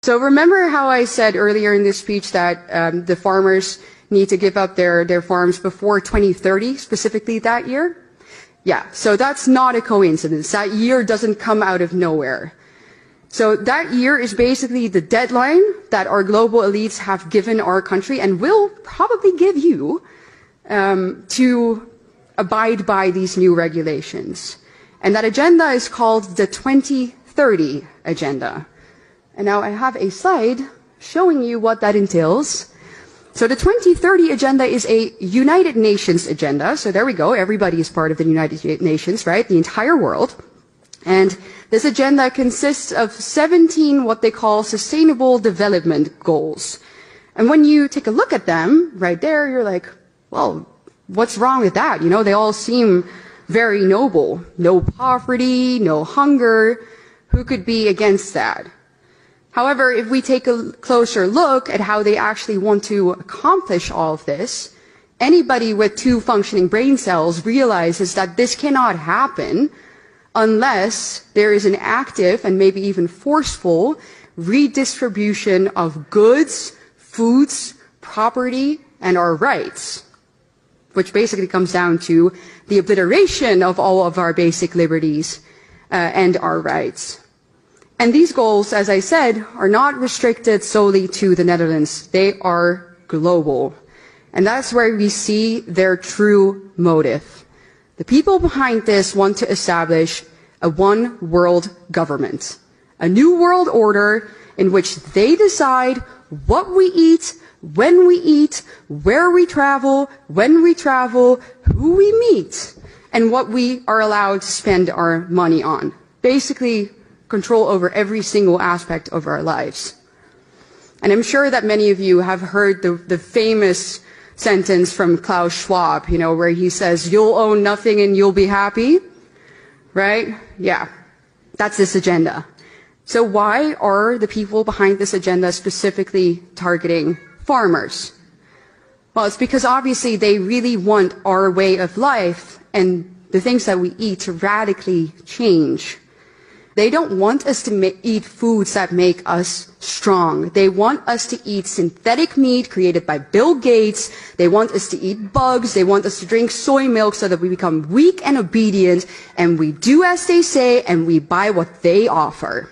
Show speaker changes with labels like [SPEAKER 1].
[SPEAKER 1] So remember how I said earlier in this speech that the farmers need to give up their farms before 2030, specifically that year? Yeah, so that's not a coincidence. That year doesn't come out of nowhere. So that year is basically the deadline that our global elites have given our country and will probably give you to abide by these new regulations. And that agenda is called the 2030 agenda. And now I have a slide showing you what that entails. So the 2030 agenda is a United Nations agenda. So there we go. Everybody is part of the United Nations, right? The entire world. And this agenda consists of 17 what they call sustainable development goals. And when you take a look at them right there, you're like, well, what's wrong with that? You know, they all seem very noble. No poverty, no hunger. Who could be against that? However, if we take a closer look at how they actually want to accomplish all of this, anybody with 2 functioning brain cells realizes that this cannot happen unless there is an active and maybe even forceful redistribution of goods, foods, property, and our rights, which basically comes down to the obliteration of all of our basic liberties and our rights. And these goals, as I said, are not restricted solely to the Netherlands. They are global. And that's where we see their true motive. The people behind this want to establish a one-world government, a new world order in which they decide what we eat, when we eat, where we travel, when we travel, who we meet, and what we are allowed to spend our money on. Basically, control over every single aspect of our lives. And I'm sure that many of you have heard the famous sentence from Klaus Schwab, you know, where he says, "You'll own nothing and you'll be happy." Right? Yeah, that's this agenda. So why are the people behind this agenda specifically targeting farmers? Well, it's because obviously they really want our way of life and the things that we eat to radically change. They don't want us to eat foods that make us strong. They want us to eat synthetic meat created by Bill Gates. They want us to eat bugs. They want us to drink soy milk so that we become weak and obedient, and we do as they say and we buy what they offer.